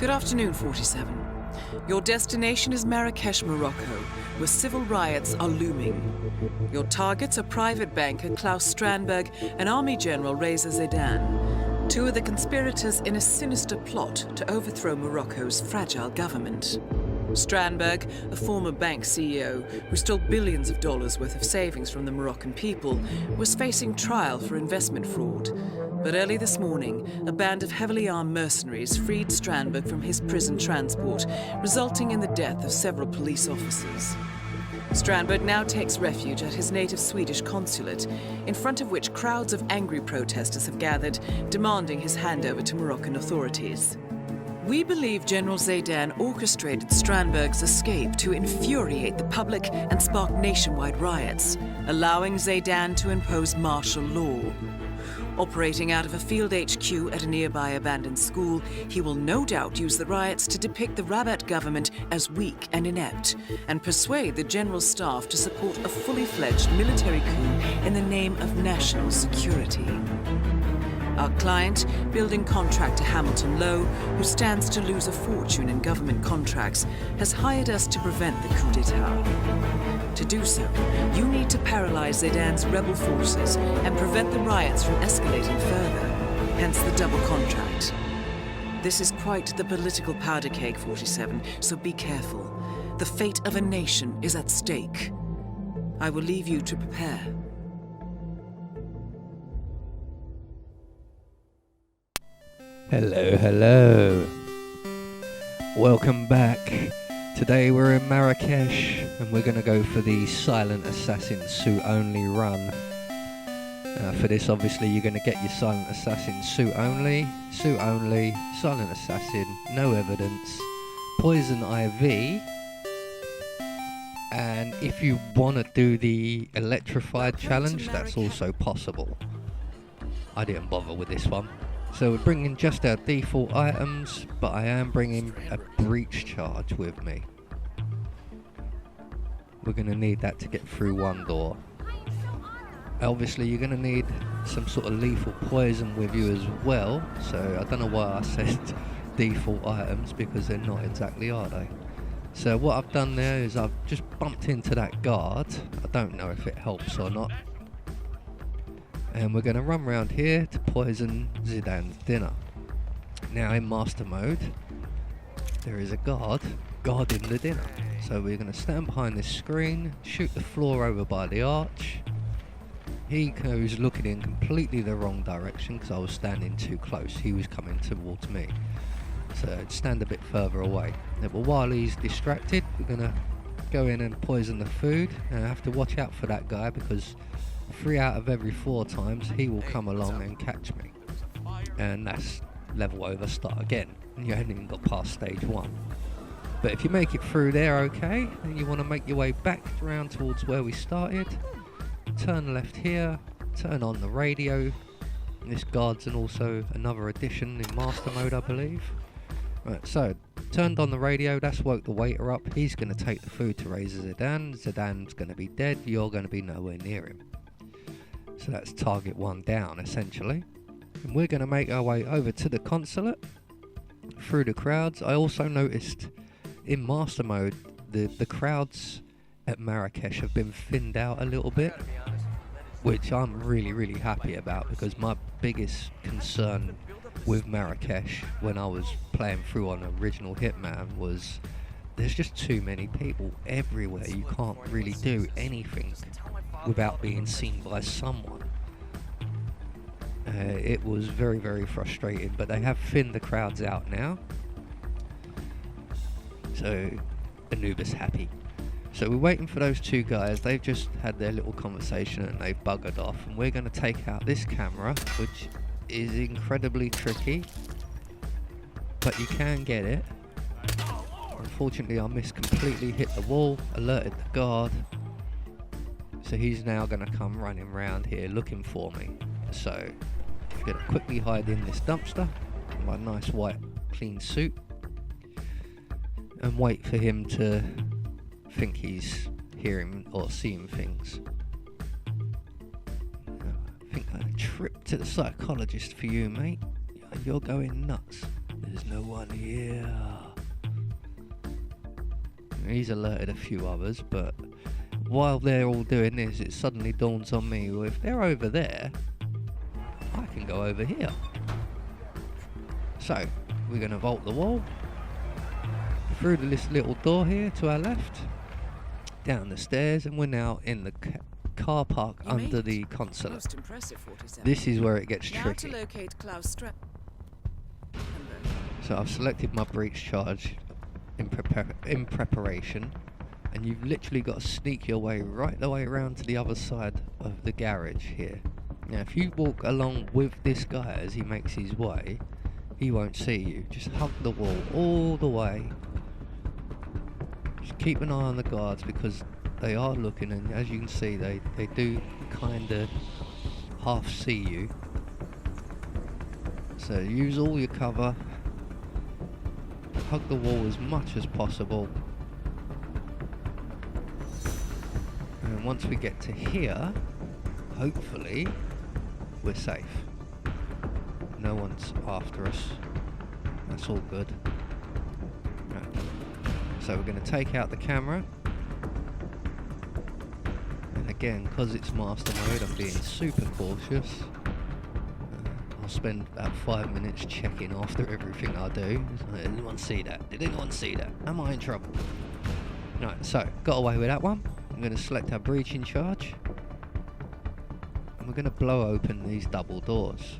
Good afternoon, 47. Your destination is Marrakesh, Morocco, where civil riots are looming. Your targets are private banker Klaus Strandberg and Army General Reza Zaidan, two of the conspirators in a sinister plot to overthrow Morocco's fragile government. Strandberg, a former bank CEO who stole billions of dollars worth of savings from the Moroccan people, was facing trial for investment fraud. But early this morning, a band of heavily armed mercenaries freed Strandberg from his prison transport, resulting in the death of several police officers. Strandberg now takes refuge at his native Swedish consulate, in front of which crowds of angry protesters have gathered, demanding his handover to Moroccan authorities. We believe General Zaidan orchestrated Strandberg's escape to infuriate the public and spark nationwide riots, allowing Zaidan to impose martial law. Operating out of a field HQ at a nearby abandoned school, he will no doubt use the riots to depict the Rabat government as weak and inept, and persuade the general staff to support a fully fledged military coup in the name of national security. Our client, building contractor Hamilton Lowe, who stands to lose a fortune in government contracts, has hired us to prevent the coup d'etat. To do so, you need to paralyze Zaidan's rebel forces and prevent the riots from escalating further, hence the double contract. This is quite the political powder keg, 47, so be careful. The fate of a nation is at stake. I will leave you to prepare. Hello. Welcome back. Today we're in Marrakesh and we're going to go for the Silent Assassin suit only run. For this, obviously, you're going to get your Silent Assassin suit only, Silent Assassin, no evidence, Poison IV, and if you want to do the Electrified challenge, that's also possible. I didn't bother with this one. So we're bringing just our default items, but I am bringing a breach charge with me. We're going to need that to get through one door. Obviously you're going to need some sort of lethal poison with you as well, so I don't know why I said default items, because they're not exactly, are they? So what I've done there is I've just bumped into that guard. I don't know if it helps or not. And we're going to run around here to poison Zaidan's dinner. Now in master mode, there is a guard guarding the dinner. So we're going to stand behind this screen, shoot the floor over by the arch. He goes looking in completely the wrong direction because I was standing too close. He was coming towards me. So I'd stand a bit further away. But while he's distracted, we're going to go in and poison the food. And I have to watch out for that guy because 3 out of every 4 times he will come along and catch me, and that's level over, start again, and you haven't even got past stage 1. But if you make it through there okay, and you want to make your way back around towards where we started, turn left here, turn on the radio. This guard's and also another addition in master mode, I believe. Right, so turned on the radio, that's woke the waiter up. He's going to take the food to Reza Zaidan. Zaidan's going to be dead, you're going to be nowhere near him. So that's target 1 down, essentially. And we're going to make our way over to the consulate, through the crowds. I also noticed in master mode, the crowds at Marrakesh have been thinned out a little bit, which I'm really happy about, because my biggest concern with Marrakesh when I was playing through on original Hitman was there's just too many people everywhere. You can't really do anything without being seen by someone. It was very frustrating, but they have thinned the crowds out now. So Anubis happy. So we're waiting for those 2 guys. They've just had their little conversation and they've buggered off, and we're going to take out this camera, which is incredibly tricky, but you can get it. Unfortunately I missed completely, hit the wall, alerted the guard. So he's now going to come running around here looking for me. So I'm going to quickly hide in this dumpster in my nice white clean suit and wait for him to think he's hearing or seeing things. I think a trip to the psychologist for you, mate. You're going nuts. There's no one here. He's alerted a few others, but while they're all doing this, it suddenly dawns on me, well, if they're over there, I can go over here. So, we're going to vault the wall, through this little door here to our left, down the stairs, and we're now in the car park under the consulate. Most impressive, 47. This is where it gets Now tricky. to locate Klaus So I've selected my breach charge in preparation, and you've literally got to sneak your way right the way around to the other side of the garage here. Now if you walk along with this guy as he makes his way, he won't see you. Just hug the wall all the way. Just keep an eye on the guards because they are looking, and as you can see they do kind of half see you. So use all your cover. Hug the wall as much as possible. And once we get to here, hopefully we're safe. No one's after us. That's all good. Right. So we're going to take out the camera. And again, because it's master mode, I'm being super cautious. I'll spend about 5 minutes checking after everything I do. Did anyone see that? Did anyone see that? Am I in trouble? Right, so got away with that one. I'm going to select our breach in charge. And we're going to blow open these double doors.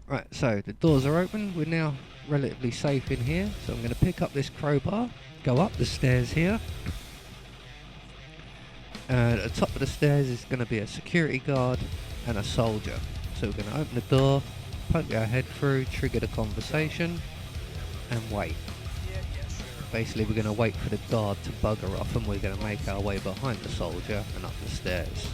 Right, so the doors are open. We're now relatively safe in here. So I'm going to pick up this crowbar, go up the stairs here. And at the top of the stairs is going to be a security guard and a soldier. So we're going to open the door, poke our head through, trigger the conversation, and wait. Basically we're going to wait for the guard to bugger off, and we're going to make our way behind the soldier and up the stairs.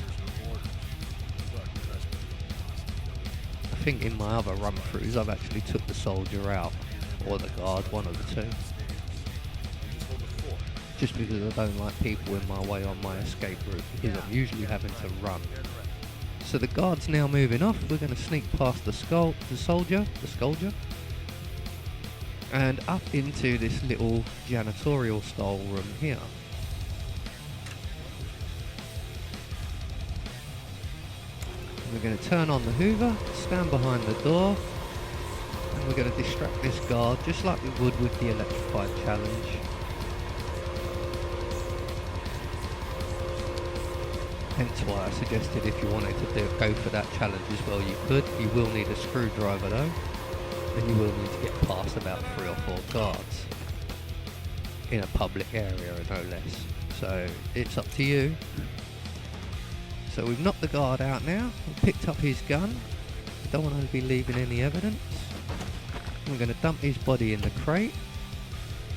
I think in my other run-throughs I've actually took the soldier out, or the guard, one of the two. Just because I don't like people in my way on my escape route, because I'm usually having to run. So the guard's now moving off. We're going to sneak past the soldier, and up into this little janitorial style room here. We're going to turn on the Hoover, stand behind the door, and we're going to distract this guard just like we would with the electrified challenge. Hence why I suggested if you wanted to go for that challenge as well, you could. You will need a screwdriver though, and you will need to get past about 3 or 4 guards in a public area, no less. So it's up to you. So we've knocked the guard out now. We've picked up his gun. We don't want to be leaving any evidence. We're going to dump his body in the crate.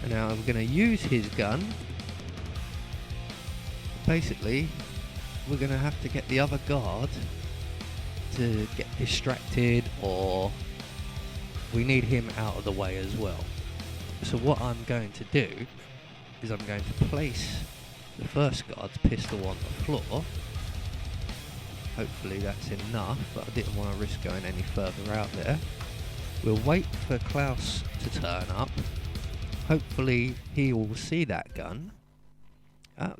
And now I'm going to use his gun. Basically, we're going to have to get the other guard to get distracted, or we need him out of the way as well. So what I'm going to do is I'm going to place the first guard's pistol on the floor. Hopefully that's enough, but I didn't want to risk going any further out there. We'll wait for Klaus to turn up. Hopefully he will see that gun.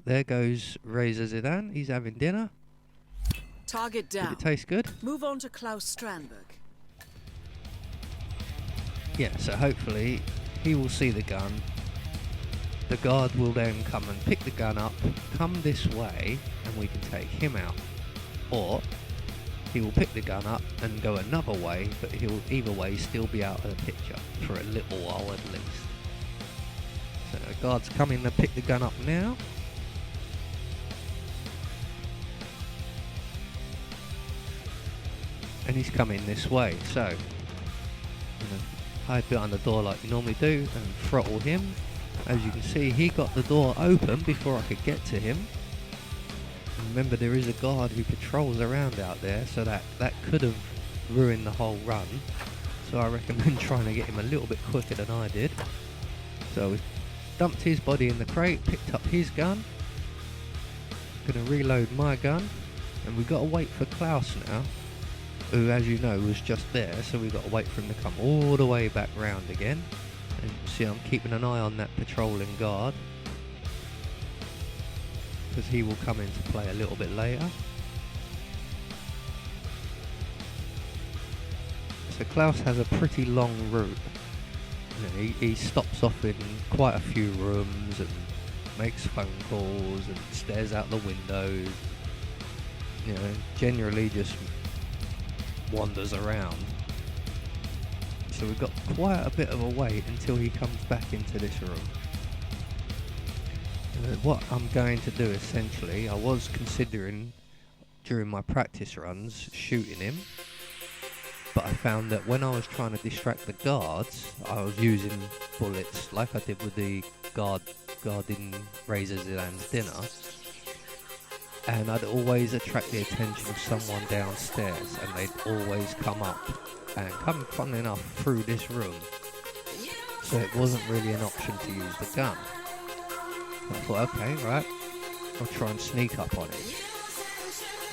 There goes Razor Zidane. He's having dinner. Target down. Did it taste good? Move on to Klaus Strandberg. Yeah, so hopefully he will see the gun. The guard will then come and pick the gun up, come this way, and we can take him out. Or he will pick the gun up and go another way, but he'll either way still be out of the picture for a little while at least. So the guard's coming to pick the gun up now. And he's coming this way, so I'm gonna hide behind the door like you normally do and throttle him. As you can see, he got the door open before I could get to him. Remember, there is a guard who patrols around out there, so that could have ruined the whole run. So I recommend trying to get him a little bit quicker than I did. So we dumped his body in the crate, picked up his gun. Gonna reload my gun, and we gotta wait for Klaus now, who, as you know, was just there, so we gotta wait for him to come all the way back round again. And see, I'm keeping an eye on that patrolling guard, because he will come into play a little bit later. So Klaus has a pretty long route. You know, he stops off in quite a few rooms and makes phone calls and stares out the windows. You know, generally just wanders around. So we've got quite a bit of a wait until he comes back into this room. What I'm going to do essentially, I was considering during my practice runs shooting him, but I found that when I was trying to distract the guards, I was using bullets like I did with the guarding Razor Zidan's dinner, and I'd always attract the attention of someone downstairs, and they'd always come up and come, funnily enough, through this room. So it wasn't really an option to use the gun. I thought, okay, right, I'll try and sneak up on him.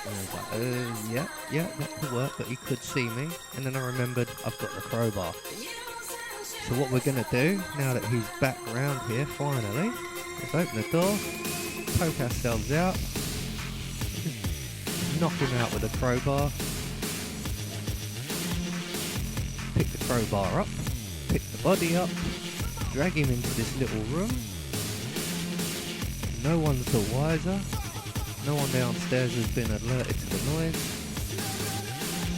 And I was like, yeah, that could work, but he could see me. And then I remembered I've got the crowbar. So what we're going to do, now that he's back round here, finally, is open the door, poke ourselves out, knock him out with a crowbar, pick the crowbar up, pick the body up, drag him into this little room. No one's the wiser. No one downstairs has been alerted to the noise.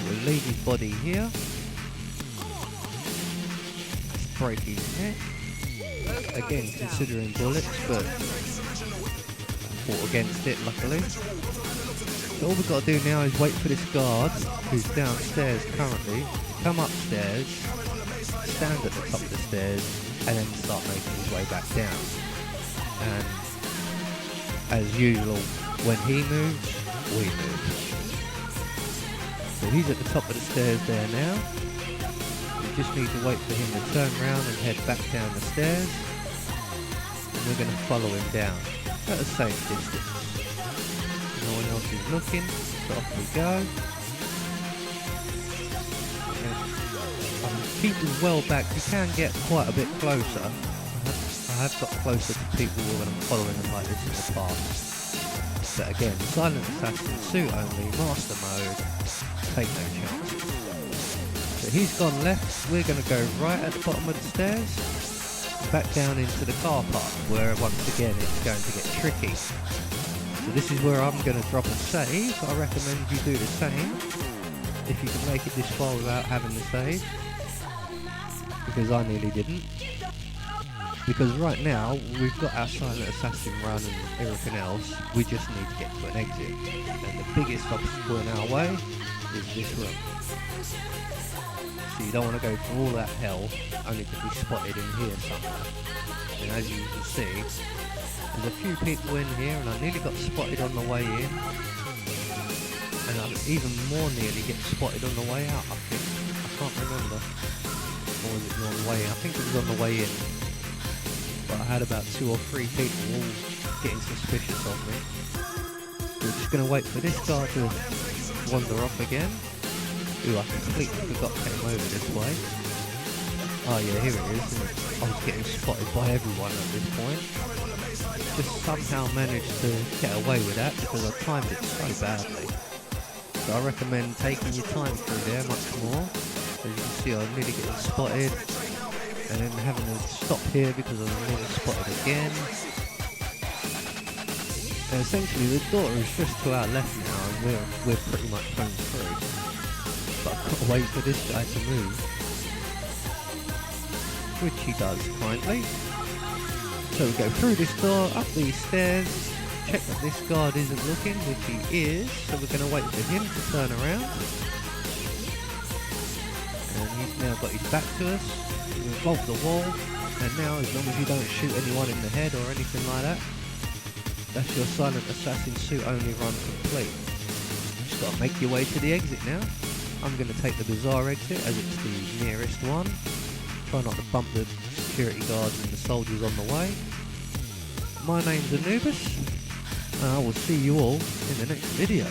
We'll leave his body here. Let's break his neck. Again, considering bullets, but fought against it luckily. So all we've got to do now is wait for this guard, who's downstairs currently, to come upstairs, stand at the top of the stairs, and then start making his way back down. And as usual, when he moves, we move. So he's at the top of the stairs there now. We just need to wait for him to turn around and head back down the stairs. And we're going to follow him down at a safe distance. No one else is looking, so off we go. I'm keeping well back. You can get quite a bit closer. I have got closer to people when I'm following them like this in the past. But again, Silent Assassin, suit only, master mode, take no chances. So he's gone left, we're going to go right at the bottom of the stairs, back down into the car park, where once again it's going to get tricky. So this is where I'm going to drop a save. I recommend you do the same, if you can make it this far without having the save, because I nearly didn't. Because right now, we've got our Silent Assassin run and everything else, we just need to get to an exit. And the biggest obstacle in our way is this room. So you don't want to go through all that hell, only to be spotted in here somewhere. And as you can see, there's a few people in here, and I nearly got spotted on the way in. And I'll even more nearly get spotted on the way out, I think. I can't remember. Or was it on the way in? I think it was on the way in. But I had about 2 or 3 people all getting suspicious of me. We're just going to wait for this guy to wander off again. Who I completely forgot came over this way. Oh yeah, here it is. I was getting spotted by everyone at this point. Just somehow managed to get away with that because I timed it so badly. So I recommend taking your time through there much more. As you can see, I'm nearly getting spotted. And then having to stop here because I was nearly spotted again. And essentially the door is just to our left now and we're pretty much home through. But I've got to wait for this guy to move. Which he does kindly. So we go through this door, up these stairs, check that this guard isn't looking, which he is. So we're going to wait for him to turn around. And he's now got his back to us. We've bolt the wall, and now as long as you don't shoot anyone in the head or anything like that, that's your Silent Assassin suit only run complete. Just got to make your way to the exit now. I'm going to take the Bazaar exit as it's the nearest one. Try not to bump the security guards and the soldiers on the way. my name's Anubis, and I will see you all in the next video.